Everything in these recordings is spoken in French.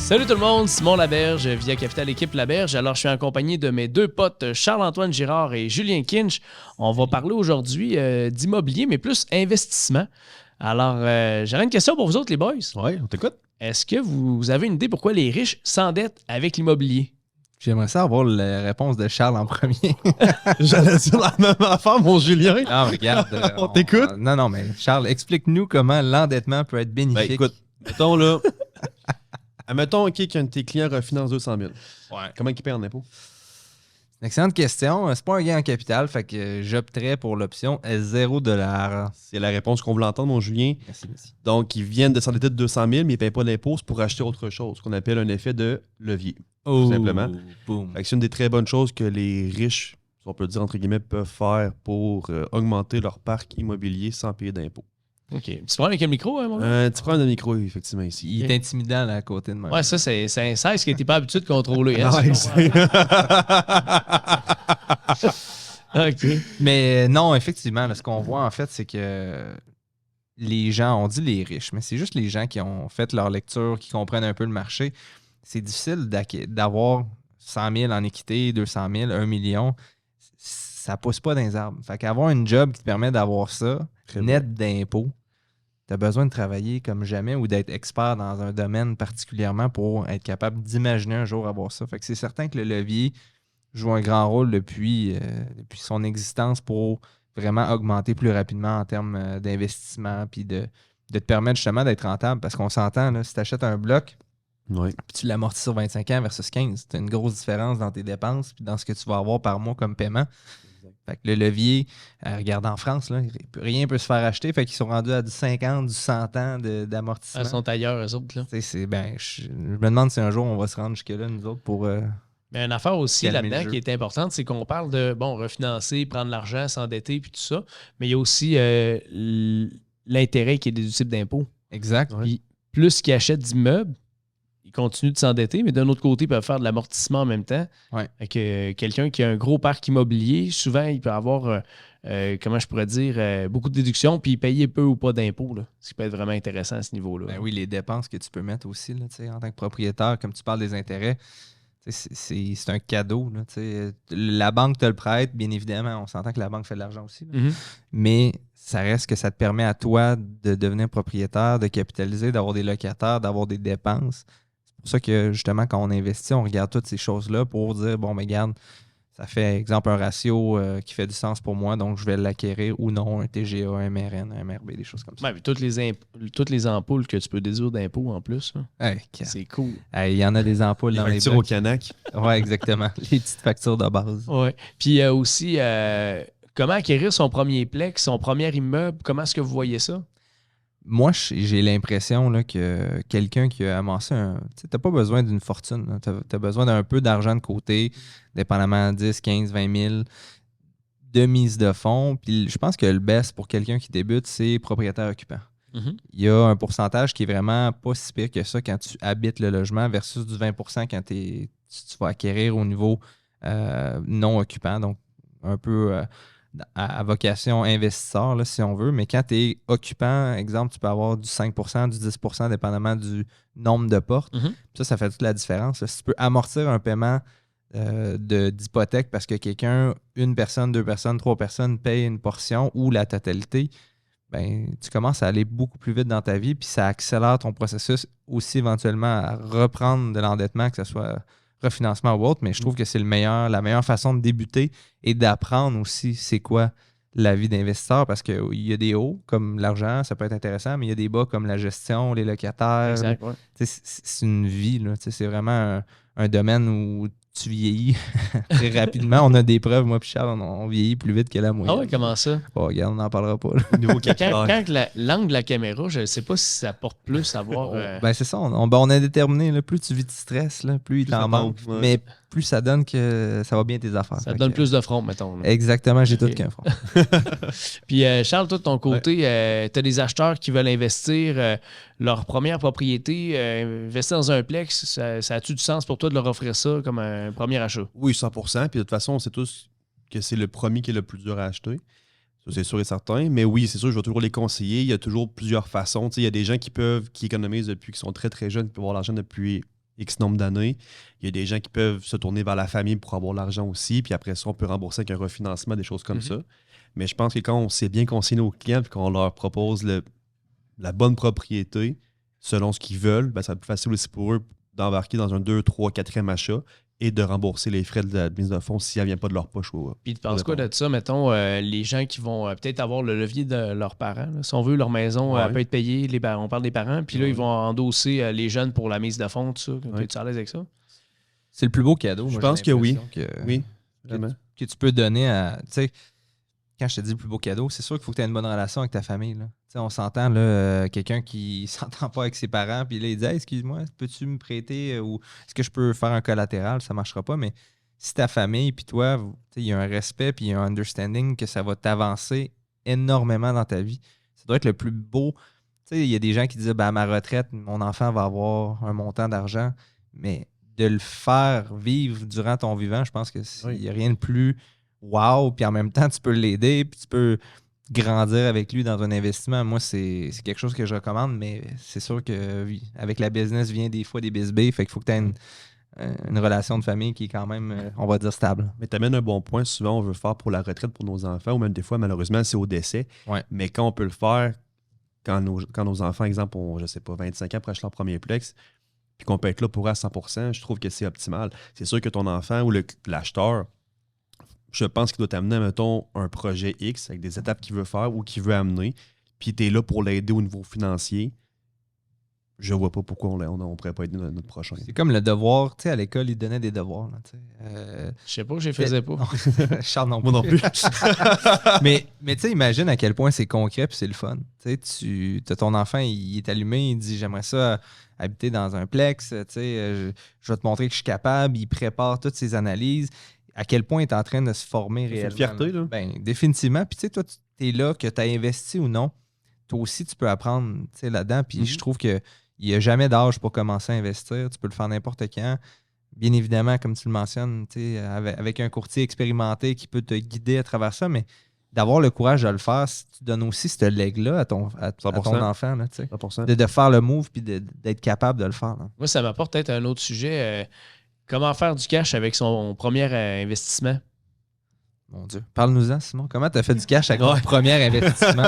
Salut tout le monde, Simon Laberge via Capital Équipe Laberge. Alors, je suis en compagnie de mes deux potes Charles-Antoine Girard et Julien Kinch. On va parler aujourd'hui d'immobilier, mais plus investissement. Alors, j'aurais une question pour vous autres, les boys. Oui, on t'écoute. Est-ce que vous avez une idée pourquoi les riches s'endettent avec l'immobilier? J'aimerais ça avoir la réponse de Charles en premier. J'allais dire la même affaire, mon Julien. Non, regarde. On t'écoute? Non, mais Charles, explique-nous comment l'endettement peut être bénéfique. Ben, écoute, mettons là. Admettons qu'un de tes clients refinance 200 000. Ouais. Comment il paye en impôt? C'est une excellente question. C'est pas un gain en capital, fait que j'opterais pour l'option $0. C'est la réponse qu'on voulait entendre, mon Julien. Merci. Donc, ils viennent de s'endetter de 200 000, mais ils ne payent pas d'impôt. C'est pour acheter autre chose, ce qu'on appelle un effet de levier. Tout simplement. Boom. Fait que c'est une des très bonnes choses que les riches, si on peut le dire entre guillemets, peuvent faire pour augmenter leur parc immobilier sans payer d'impôt. OK. Tu prends avec le micro, hein, mon gars? Un petit problème de micro, effectivement, ici. Il est intimidant là, à côté de moi. Ouais, ça, c'est un 16 qui n'était pas habitué de contrôler. Hein, Ah, exact. OK. Mais non, effectivement, là, ce qu'on voit en fait, c'est que les gens, on dit les riches, mais c'est juste les gens qui ont fait leur lecture, qui comprennent un peu le marché. C'est difficile d'avoir 100 000 en équité, 200 000, 1 million. Ça pousse pas dans les arbres. Fait qu'avoir une job qui te permet d'avoir ça, Très net d'impôts, tu as besoin de travailler comme jamais ou d'être expert dans un domaine particulièrement pour être capable d'imaginer un jour avoir ça. Fait que c'est certain que le levier joue un grand rôle depuis son existence pour vraiment augmenter plus rapidement en termes d'investissement puis de te permettre justement d'être rentable. Parce qu'on s'entend, là, si tu achètes un bloc Oui. puis tu l'amortis sur 25 ans versus 15, tu as une grosse différence dans tes dépenses puis dans ce que tu vas avoir par mois comme paiement. Fait que le levier, regarde en France, là, rien ne peut se faire acheter. Fait qu'ils sont rendus à du 50, du 100 ans d'amortissement. Ils sont ailleurs, eux autres. Là. Je me demande si un jour on va se rendre jusque-là, nous autres, pour. Mais une affaire aussi Calmer là-dedans le qui jeu. est importante, c'est qu'on parle de refinancer, prendre l'argent, s'endetter, puis tout ça. Mais il y a aussi l'intérêt qui est déductible d'impôt. Exact. Ouais. Puis plus qu'ils achètent d'immeubles, ils continuent de s'endetter, mais d'un autre côté, ils peuvent faire de l'amortissement en même temps. Ouais. Fait que quelqu'un qui a un gros parc immobilier, souvent, il peut avoir, comment je pourrais dire, beaucoup de déductions, puis payer peu ou pas d'impôts. Là. Ce qui peut être vraiment intéressant à ce niveau-là. Ben oui, les dépenses que tu peux mettre aussi là, en tant que propriétaire, comme tu parles des intérêts, c'est un cadeau. Là, la banque te le prête, bien évidemment. On s'entend que la banque fait de l'argent aussi. Là. Mhm. Mais ça reste que ça te permet à toi de devenir propriétaire, de capitaliser, d'avoir des locataires, d'avoir des dépenses. C'est pour ça que, justement, quand on investit, on regarde toutes ces choses-là pour dire, bon, mais regarde, ça fait, exemple, un ratio qui fait du sens pour moi, donc je vais l'acquérir ou non, un TGA, un MRN, un MRB, des choses comme ça. Ouais, puis toutes les ampoules que tu peux déduire d'impôts en plus, là, Hey, c'est cool. il y en a des ampoules Les dans les factures au blocs. Canac. Oui, exactement. Les petites factures de base. Ouais. Puis il y a aussi comment acquérir son premier plex, son premier immeuble. Comment est-ce que vous voyez ça? Moi, j'ai l'impression là, que quelqu'un qui a amassé un. Tu n'as pas besoin d'une fortune. Tu as besoin d'un peu d'argent de côté, dépendamment de 10, 15, 20 000 de mise de fonds. Puis je pense que le best pour quelqu'un qui débute, c'est propriétaire occupant. Mhm. Il y a un pourcentage qui est vraiment pas si pire que ça quand tu habites le logement versus du 20% quand tu vas acquérir au niveau non occupant. Donc, un peu à vocation investisseur, là, si on veut. Mais quand tu es occupant, exemple, tu peux avoir du 5%, du 10%, dépendamment du nombre de portes. Mhm. Ça fait toute la différence. Là. Si tu peux amortir un paiement d'hypothèque parce que quelqu'un, une personne, deux personnes, trois personnes paye une portion ou la totalité, ben, tu commences à aller beaucoup plus vite dans ta vie, puis ça accélère ton processus aussi éventuellement à reprendre de l'endettement, que ce soit refinancement ou autre, mais je trouve que c'est la meilleure façon de débuter et d'apprendre aussi c'est quoi la vie d'investisseur, parce qu'il y a des hauts, comme l'argent, ça peut être intéressant, mais il y a des bas comme la gestion, les locataires. Exact, ouais. C'est une vie, là, c'est vraiment un domaine où tu vieillis très rapidement. On a des preuves, moi et Charles, on vieillit plus vite que la moyenne. Ah ouais, comment ça? Bon, regarde, on n'en parlera pas. Là. Nouveau Quand capital. l'angle de la caméra, je ne sais pas si ça porte plus à voir. Ben c'est ça, on a déterminé, là, plus tu vis de stress, là, plus il Plus t'en ça manque. tombe, ouais. Mais plus ça donne que ça va bien tes affaires. ça Fait te donne que, plus de front, mettons. là. Exactement, j'ai Ok. tout qu'un front. Puis Charles, toi de ton côté, tu as des acheteurs qui veulent investir leur première propriété, investir dans un plex, ça a-tu du sens pour toi de leur offrir ça comme un premier achat? Oui, 100%. Puis de toute façon, on sait tous que c'est le premier qui est le plus dur à acheter. Ça, c'est sûr et certain. Mais oui, c'est sûr, je vais toujours les conseiller. Il y a toujours plusieurs façons. Tu sais, il y a des gens qui économisent depuis qu'ils sont très, très jeunes, qui peuvent avoir l'argent depuis X nombre d'années. Il y a des gens qui peuvent se tourner vers la famille pour avoir l'argent aussi. Puis après ça, on peut rembourser avec un refinancement, des choses comme ça. Mais je pense que quand on sait bien conseiller nos clients et qu'on leur propose la bonne propriété selon ce qu'ils veulent, ben, ça va être plus facile aussi pour eux d'embarquer dans un 2, 3, 4e achat et de rembourser les frais de la mise de fonds si elle ne vient pas de leur poche. Puis tu penses quoi de ça, mettons, les gens qui vont peut-être avoir le levier de leurs parents. Là. Si on veut, leur maison peut être payée, on parle des parents, puis là, ils vont endosser les jeunes pour la mise de fonds, tout ça. Es-tu à l'aise avec ça? C'est le plus beau cadeau. Je pense que oui. Oui, vraiment. Que tu peux donner à... Tu sais, quand je te dis le plus beau cadeau, c'est sûr qu'il faut que tu aies une bonne relation avec ta famille. Là. On s'entend, là, quelqu'un qui s'entend pas avec ses parents, puis là, il dit hey, excuse-moi, peux-tu me prêter ou est-ce que je peux faire un collatéral? Ça marchera pas, mais si ta famille, puis toi, il y a un respect, puis il y a un understanding que ça va t'avancer énormément dans ta vie. Ça doit être le plus beau. Il y a des gens qui disent à ma retraite, mon enfant va avoir un montant d'argent, mais de le faire vivre durant ton vivant, je pense qu'il n'y a rien de plus wow, puis en même temps, tu peux l'aider, puis tu peux grandir avec lui dans un investissement. Moi, c'est quelque chose que je recommande, mais c'est sûr que oui, avec la business vient des fois des bisbés, fait qu'il faut que tu aies une relation de famille qui est quand même, on va dire, stable. Mais tu amènes un bon point. Souvent, on veut le faire pour la retraite pour nos enfants, ou même des fois, malheureusement, c'est au décès. Ouais. Mais quand on peut le faire, quand nos enfants, exemple, ont, je sais pas, 25 ans pour acheter leur premier plex, puis qu'on peut être là pour eux à 100%, je trouve que c'est optimal. C'est sûr que ton enfant ou l'acheteur, je pense qu'il doit t'amener, mettons, un projet X avec des étapes qu'il veut faire ou qu'il veut amener, puis tu es là pour l'aider au niveau financier. Je vois pas pourquoi on pourrait pas aider notre prochain. C'est comme le devoir. Tu sais, à l'école, ils donnaient des devoirs. Je sais pas, je les faisais pas. Charles non plus. Moi non plus. mais tu sais, imagine à quel point c'est concret puis c'est le fun. Tu as ton enfant, il est allumé, il dit j'aimerais ça habiter dans un plex. Je vais te montrer que je suis capable. Il prépare toutes ses analyses. À quel point il est en train de se former réellement. C'est une fierté, là. Ben, définitivement. Puis tu sais, toi, tu es là, que tu as investi ou non. Toi aussi, tu peux apprendre là-dedans. Puis je trouve que il n'y a jamais d'âge pour commencer à investir. Tu peux le faire n'importe quand. Bien évidemment, comme tu le mentionnes, avec un courtier expérimenté qui peut te guider à travers ça, mais d'avoir le courage de le faire, tu donnes aussi ce leg-là à ton enfant. Là, 100%. de faire le move puis d'être capable de le faire. Là. Moi, ça m'apporte peut-être un autre sujet. Comment faire du cash avec son premier investissement? Mon Dieu. Parle-nous-en, Simon. Comment tu as fait du cash avec ton premier investissement?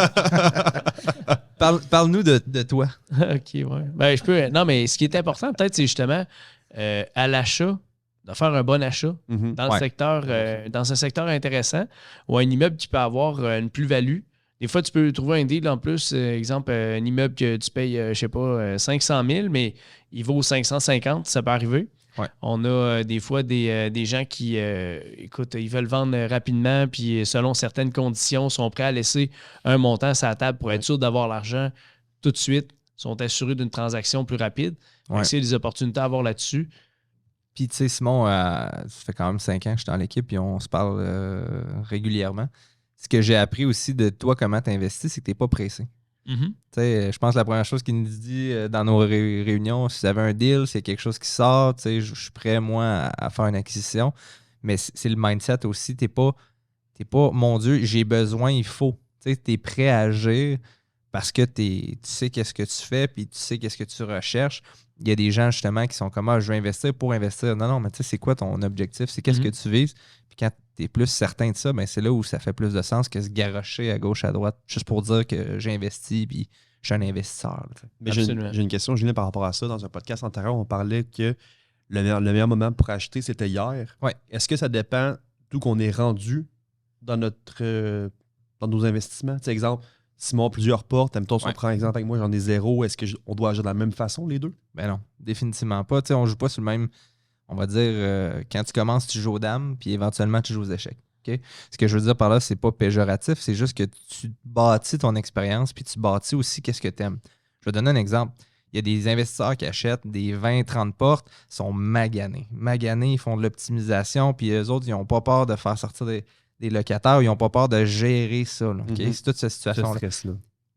Parle-nous de toi. OK, ouais. Ben, je peux. Non, mais ce qui est important, peut-être, c'est justement à l'achat, de faire un bon achat dans le secteur, dans un secteur intéressant ou un immeuble qui peut avoir une plus-value. Des fois, tu peux trouver un deal en plus, exemple, un immeuble que tu payes, je sais pas, 500 000, mais il vaut 550, ça peut arriver. Ouais. On a des fois des gens qui, écoute, ils veulent vendre rapidement, puis selon certaines conditions, sont prêts à laisser un montant sur la table pour être sûr d'avoir l'argent tout de suite, sont assurés d'une transaction plus rapide. Ouais. Il y a des opportunités à avoir là-dessus. Puis, tu sais, Simon, ça fait quand même 5 ans que je suis dans l'équipe et on se parle régulièrement. Ce que j'ai appris aussi de toi, comment tu investis, c'est que tu n'es pas pressé. Je pense que la première chose qu'il nous dit dans nos réunions, si vous avez un deal, c'est quelque chose qui sort, je suis prêt, moi, à faire une acquisition. Mais c'est le mindset aussi. T'es pas mon Dieu, j'ai besoin, il faut. Tu es prêt à agir parce que tu sais qu'est-ce que tu fais puis tu sais qu'est-ce que tu recherches. Il y a des gens, justement, qui sont comme je veux investir pour investir. Non, mais tu sais, c'est quoi ton objectif? C'est qu'est-ce que tu vises? Puis quand tu es plus certain de ça, ben c'est là où ça fait plus de sens que se garrocher à gauche, à droite, juste pour dire que j'ai investi puis je suis un investisseur. Mais j'ai une question, Julien, par rapport à ça. Dans un podcast antérieur, on parlait que le meilleur moment pour acheter, c'était hier. Ouais. Est-ce que ça dépend d'où qu'on est rendu dans nos investissements? Tu sais, exemple, Simon, plusieurs portes. Si on prend exemple avec moi, j'en ai 0. Est-ce qu'on doit agir de la même façon, les deux? Ben non, définitivement pas. On ne joue pas sur le même... On va dire, quand tu commences, tu joues aux dames, puis éventuellement, tu joues aux échecs. Okay? Ce que je veux dire par là, c'est pas péjoratif, c'est juste que tu bâtis ton expérience, puis tu bâtis aussi qu'est-ce que tu aimes. Je vais donner un exemple. Il y a des investisseurs qui achètent des 20-30 portes, sont maganés. Maganés, ils font de l'optimisation, puis eux autres, ils n'ont pas peur de faire sortir des locataires, ils n'ont pas peur de gérer ça. Là, okay? C'est toute cette situation-là.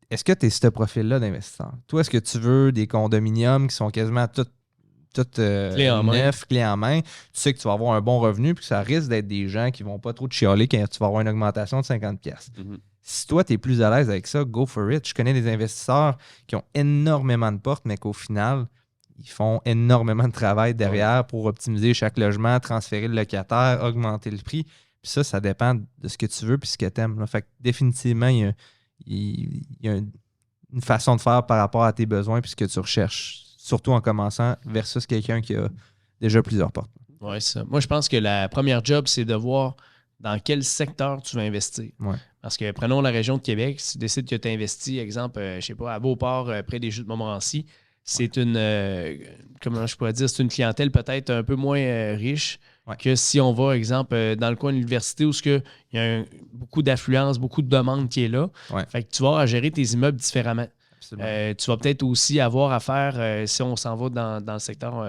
Est-ce que tu es ce profil-là d'investisseur? Toi, est-ce que tu veux des condominiums qui sont quasiment tout neuf, clé en main? Tu sais que tu vas avoir un bon revenu puis que ça risque d'être des gens qui vont pas trop te chialer quand tu vas avoir une augmentation de 50$. Si toi, tu es plus à l'aise avec ça, go for it. Je connais des investisseurs qui ont énormément de portes, mais qu'au final, ils font énormément de travail derrière pour optimiser chaque logement, transférer le locataire, augmenter le prix. Puis ça dépend de ce que tu veux puis ce que tu aimes. Fait que définitivement, il y a une façon de faire par rapport à tes besoins puis ce que tu recherches, surtout en commençant versus quelqu'un qui a déjà plusieurs portes. Oui, ça. Moi, je pense que la première job, c'est de voir dans quel secteur tu vas investir. Ouais. Parce que prenons la région de Québec, si tu décides que tu investis, exemple, je sais pas, à Beauport, près des Jeux de Montmorency, c'est une, comment je pourrais dire, c'est une clientèle peut-être un peu moins riche que si on va, exemple, dans le coin de l'université où il y a beaucoup d'affluence, beaucoup de demandes qui est là. Ouais. Fait que tu vas avoir à gérer tes immeubles différemment. Tu vas peut-être aussi avoir à faire, si on s'en va dans le secteur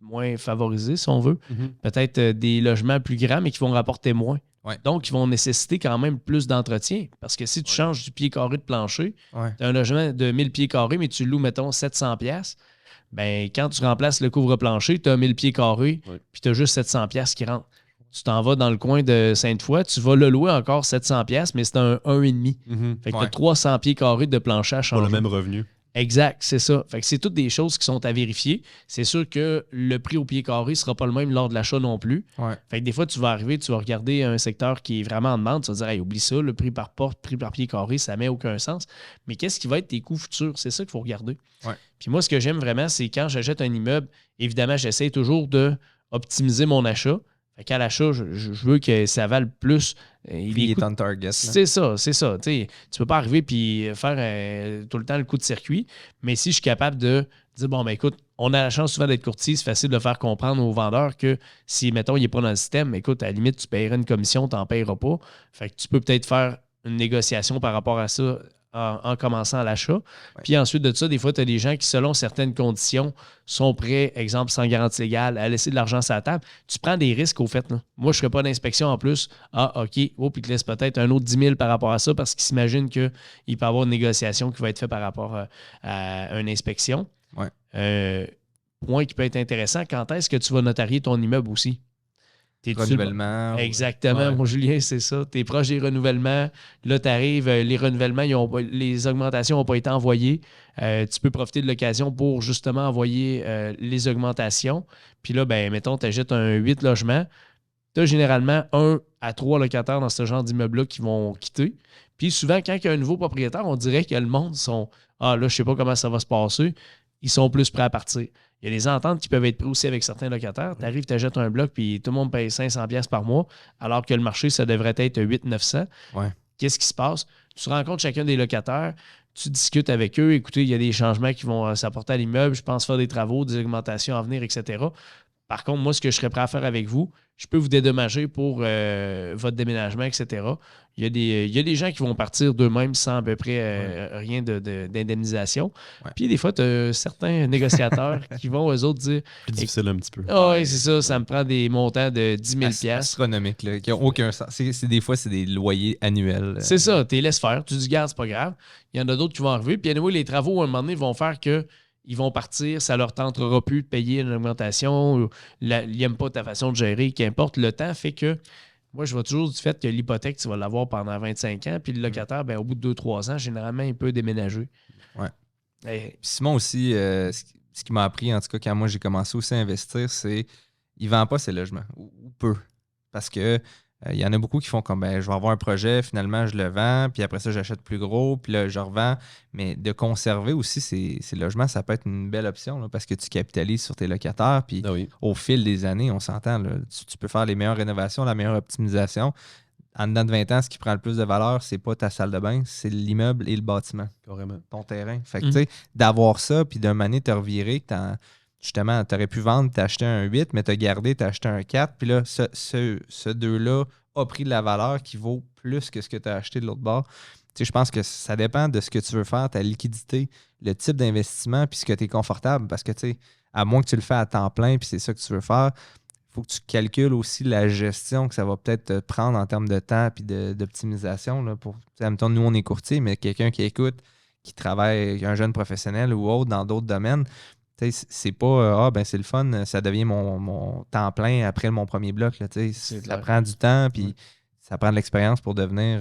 moins favorisé, si on veut, peut-être des logements plus grands, mais qui vont rapporter moins. Ouais. Donc, ils vont nécessiter quand même plus d'entretien. Parce que si tu changes du pied carré de plancher, tu as un logement de 1000 pieds carrés, mais tu le loues, mettons, 700$, ben, quand tu remplaces le couvre-plancher, tu as 1000 pieds carrés, puis tu as juste 700$ qui rentrent. Tu t'en vas dans le coin de Sainte-Foy, tu vas le louer encore 700$, mais c'est un 1,5. Fait que tu as 300 pieds carrés de plancher à changer. Pour le même revenu. Exact, c'est ça. Fait que c'est toutes des choses qui sont à vérifier. C'est sûr que le prix au pied carré ne sera pas le même lors de l'achat non plus. Fait que des fois, tu vas arriver, tu vas regarder un secteur qui est vraiment en demande, tu vas dire hey, oublie ça, le prix par porte, prix par pied carré, ça n'a aucun sens. Mais qu'est-ce qui va être tes coûts futurs? C'est ça qu'il faut regarder. Puis moi, ce que j'aime vraiment, c'est quand j'achète un immeuble, évidemment, j'essaie toujours d'optimiser mon achat. Fait qu'à l'achat, je veux que ça vale plus. Il est on target. C'est ça. Tu peux pas arriver et faire tout le temps le coup de circuit. Mais si je suis capable de dire, bon, ben écoute, on a la chance souvent d'être courtier, c'est facile de faire comprendre aux vendeurs que si, mettons, il n'est pas dans le système, écoute, à la limite, tu paierais une commission, tu n'en paieras pas. Fait que tu peux peut-être faire une négociation par rapport à ça en commençant à l'achat. Puis ensuite de ça, des fois, tu as des gens qui, selon certaines conditions, sont prêts, exemple, sans garantie légale, à laisser de l'argent sur la table. Tu prends des risques, au fait. Là. Moi, je ne ferai pas d'inspection en plus. Ah, OK. Puis il te laisse peut-être un autre 10 000 par rapport à ça parce qu'il s'imagine qu'il peut y avoir une négociation qui va être faite par rapport à une inspection. Point qui peut être intéressant, quand est-ce que tu vas notarier ton immeuble aussi? Renouvellement. Exactement, mon Julien, c'est ça. Tu es proche des renouvellements. Là, tu arrives, les renouvellements, les augmentations n'ont pas été envoyées. Tu peux profiter de l'occasion pour justement envoyer les augmentations. Puis là, ben, mettons, tu achètes un 8 logements. Tu as généralement 1 à 3 locataires dans ce genre d'immeuble-là qui vont quitter. Puis souvent, quand il y a un nouveau propriétaire, on dirait que le monde sont ah là, je sais pas comment ça va se passer. Ils sont plus prêts à partir. Il y a des ententes qui peuvent être prises aussi avec certains locataires. Tu arrives, tu achètes un bloc, puis tout le monde paye 500$ par mois, alors que le marché, ça devrait être 800-900$. Qu'est-ce qui se passe? Tu rencontres chacun des locataires, tu discutes avec eux. Écoutez, il y a des changements qui vont s'apporter à l'immeuble. Je pense faire des travaux, des augmentations à venir, etc. Par contre, moi, ce que je serais prêt à faire avec vous, je peux vous dédommager pour votre déménagement, etc. Il y a des gens qui vont partir d'eux-mêmes sans à peu près rien d'indemnisation. Puis des fois, tu as certains négociateurs qui vont, eux autres, dire... Plus difficile un petit peu. Oui, c'est ça. Ça me prend des montants de 10 000 $. Astronomiques, là, qui n'ont aucun sens. Des fois, c'est des loyers annuels. C'est ça. Tu les laisses faire. Tu dis, garde, c'est pas grave. Il y en a d'autres qui vont arriver. Puis anyway, les travaux, à un moment donné, vont faire que ils vont partir, ça leur tentera plus de payer une augmentation, ils n'aiment pas ta façon de gérer, qu'importe. Le temps fait que, moi, je vois toujours du fait que l'hypothèque, tu vas l'avoir pendant 25 ans, puis le locataire, ben, au bout de 2-3 ans, généralement, il peut déménager. Simon aussi, ce qui m'a appris, en tout cas, quand moi j'ai commencé aussi à investir, c'est qu'il ne vend pas ses logements, ou peu. Parce que il y en a beaucoup qui font comme je vais avoir un projet, finalement je le vends, puis après ça j'achète plus gros, puis là je revends. Mais de conserver aussi ces logements, ça peut être une belle option là, parce que tu capitalises sur tes locataires, puis au fil des années, on s'entend, là, tu peux faire les meilleures rénovations, la meilleure optimisation. En dedans de 20 ans, ce qui prend le plus de valeur, c'est pas ta salle de bain, c'est l'immeuble et le bâtiment. Carrément. Ton terrain. Fait que tu sais, d'avoir ça, puis d'un moment donné, te revirer, justement, tu aurais pu vendre, t'as acheté un 8, mais tu as gardé, tu as acheté un 4. Puis là, ce 2-là a pris de la valeur qui vaut plus que ce que tu as acheté de l'autre bord. Tu sais, je pense que ça dépend de ce que tu veux faire, ta liquidité, le type d'investissement, puis ce que tu es confortable. Parce que, tu sais, à moins que tu le fais à temps plein, puis c'est ça que tu veux faire, il faut que tu calcules aussi la gestion que ça va peut-être te prendre en termes de temps puis d'optimisation. Là, mettons, nous, on est courtier, mais quelqu'un qui écoute, qui travaille, un jeune professionnel ou autre dans d'autres domaines, c'est pas c'est le fun, ça devient mon temps plein après mon premier bloc. Là, ça prend du temps, puis ça prend de l'expérience pour devenir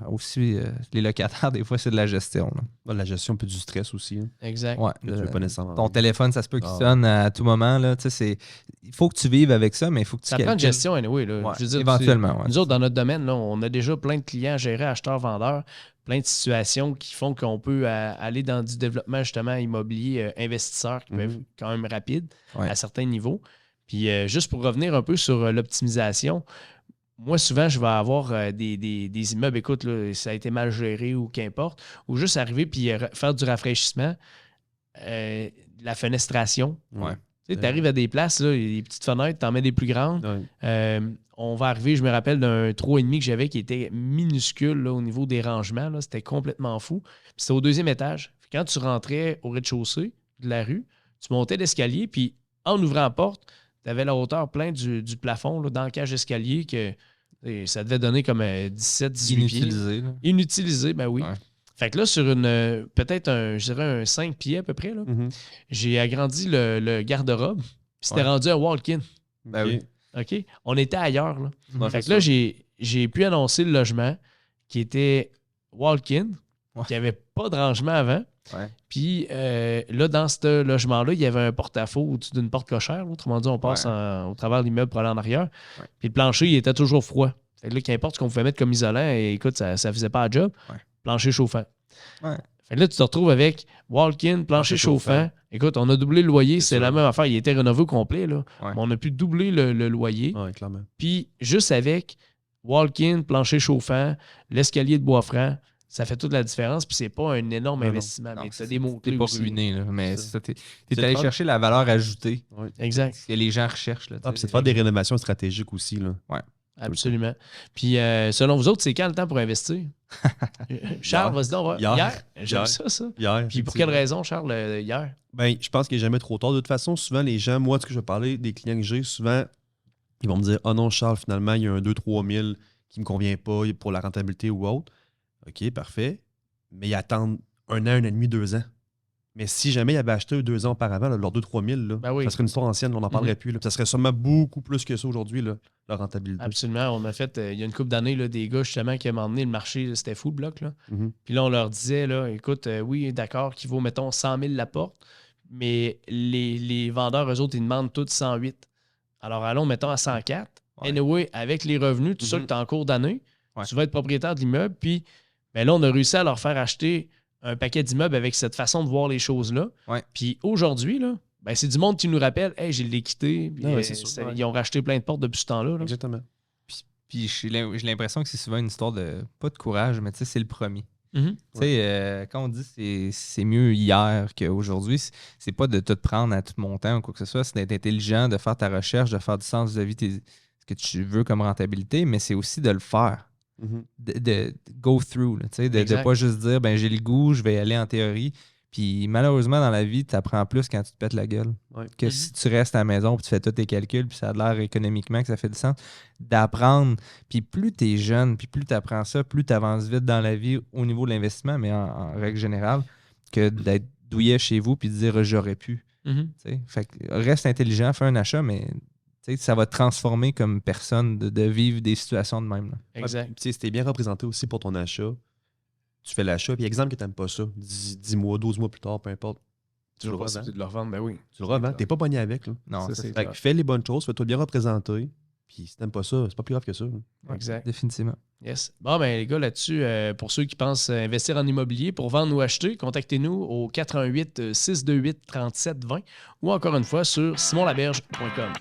aussi... les locataires, des fois, c'est de la gestion. Là. La gestion, un peu du stress aussi. Hein, Exact. Ouais, que tu veux pas nécessairement. ton téléphone, ça se peut qu'il Ah. sonne à tout moment. Là, il faut que tu vives avec ça, mais il faut que tu Ça prend de calcules. gestion, anyway. Là. Ouais, Je veux dire, éventuellement. Ouais. Nous autres, dans notre domaine, là, on a déjà plein de clients gérés, acheteurs, vendeurs, plein de situations qui font qu'on peut aller dans du développement justement immobilier investisseur qui peut être quand même rapide à certains niveaux. Puis juste pour revenir un peu sur l'optimisation, moi, souvent, je vais avoir des immeubles, écoute, là, ça a été mal géré ou qu'importe, ou juste arriver puis faire du rafraîchissement, la fenestration. Ouais. Tu arrives à des places, là, les petites fenêtres, tu en mets des plus grandes. Ouais. On va arriver, je me rappelle d'un 3,5 que j'avais qui était minuscule là, au niveau des rangements. Là, c'était complètement fou. Puis c'était au 2e étage. Puis quand tu rentrais au rez-de-chaussée de la rue, tu montais l'escalier, puis en ouvrant la porte, tu avais la hauteur plein du plafond là, dans la cage d'escalier que ça devait donner comme 17-18 pieds. Inutilisé. Là. Inutilisé, ben oui. Ouais. Fait que là, sur peut-être je dirais un 5 pieds à peu près, là, j'ai agrandi le garde-robe. Puis c'était rendu un walk-in. Ben oui. OK? On était ailleurs. Là. Ouais, Fait c'est que là, ça. j'ai pu annoncer le logement qui était walk-in, qui n'avait pas de rangement avant. Ouais. Puis là, dans ce logement-là, il y avait un porte-à-faux au-dessus d'une porte cochère. Autrement dit, on passe au travers de l'immeuble pour aller en arrière. Ouais. Puis le plancher, il était toujours froid. Fait que là, qu'importe ce qu'on pouvait mettre comme isolant, et écoute, ça ne faisait pas le job. Ouais. Plancher chauffant. Ouais. Fait que là, tu te retrouves avec walk-in, plancher chauffant. Écoute, on a doublé le loyer, c'est la même affaire. Il était rénové au complet, là. Ouais. Mais on a pu doubler le loyer. Ouais, clairement. Puis juste avec walk-in, plancher chauffant, l'escalier de bois franc, ça fait toute la différence. Puis c'est pas un énorme investissement. Mais tu as des mots-clés T'es pas aussi. ruiné, là, mais C'est ça. t'es C'est allé le fun. chercher la valeur ajoutée Exact. que les gens recherchent. Là, Puis c'est de faire des rénovations stratégiques aussi. Là. Absolument. Puis selon vous autres, c'est quand le temps pour investir? Charles, vas-y donc. Hier. J'aime ça. Hier, Puis pour quelle raison, Charles, hier? Ben, je pense qu'il n'est jamais trop tard. De toute façon, souvent, les gens, moi, ce que je vais parler des clients que j'ai, souvent, ils vont me dire « Ah non, Charles, finalement, il y a un 2-3 000 qui ne me convient pas pour la rentabilité ou autre. » OK, parfait. Mais ils attendent 1 an, 1 an et demi, 2 ans. Mais si jamais ils avaient acheté 2 ans auparavant, là, leurs 2-3 000, là, Ben oui. ça serait une histoire ancienne, on n'en parlerait plus. Là. Ça serait sûrement beaucoup plus que ça aujourd'hui, là, leur rentabilité. Absolument. On a fait, il y a une couple d'années, là, des gars justement qui m'ont emmené le marché, là, c'était fou le bloc. Là. Puis là, on leur disait, là, écoute, oui, d'accord, qu'il vaut, mettons, 100 000 la porte, mais les vendeurs, eux autres, ils demandent tous 108. Alors allons, mettons, à 104. Ouais. Anyway, avec les revenus, tout ça que tu as en cours d'année, Ouais. tu vas être propriétaire de l'immeuble. Puis ben là, on a réussi à leur faire acheter un paquet d'immeubles avec cette façon de voir les choses-là. Ouais. Puis aujourd'hui, là, ben, c'est du monde qui nous rappelle, hey, j'ai l'équité. Puis, Ah ouais, c'est sûr, ouais. Ils ont racheté plein de portes depuis ce temps-là. Là. Exactement. Puis j'ai l'impression que c'est souvent une histoire de, pas de courage, mais tu sais, c'est le premier. Mhm. Tu sais, quand on dit c'est mieux hier qu'aujourd'hui, c'est pas de tout prendre à tout montant ou quoi que ce soit, c'est d'être intelligent, de faire ta recherche, de faire du sens de vie, ce que tu veux comme rentabilité, mais c'est aussi de le faire. De go through, là, de ne pas juste dire ben j'ai le goût, je vais y aller en théorie. Puis malheureusement, dans la vie, tu apprends plus quand tu te pètes la gueule. Ouais. Que si tu restes à la maison et tu fais tous tes calculs, puis ça a l'air économiquement que ça fait du sens, d'apprendre. Puis plus tu es jeune, puis plus tu apprends ça, plus tu avances vite dans la vie au niveau de l'investissement, mais en règle générale, que d'être douillet chez vous puis de dire j'aurais pu. Fait que reste intelligent, fais un achat, mais ça va te transformer comme personne de vivre des situations de même. Là. Exact. Ouais, si tu es bien représenté aussi pour ton achat, tu fais l'achat, puis exemple que tu n'aimes pas ça, 10 mois, 12 mois plus tard, peu importe. Tu le revends. De le revendre, ben oui. Tu le revends. Tu n'es pas pogné avec. Là. Non, Ça, ça, c'est c'est Fait que fais les bonnes choses, fais-toi bien représenter. Puis si tu n'aimes pas ça, c'est pas plus grave que ça. Là. Exact. définitivement. Yes. Bon, ben les gars, là-dessus, pour ceux qui pensent investir en immobilier, pour vendre ou acheter, contactez-nous au 88 628 37 20 ou encore une fois sur simonlaberge.com.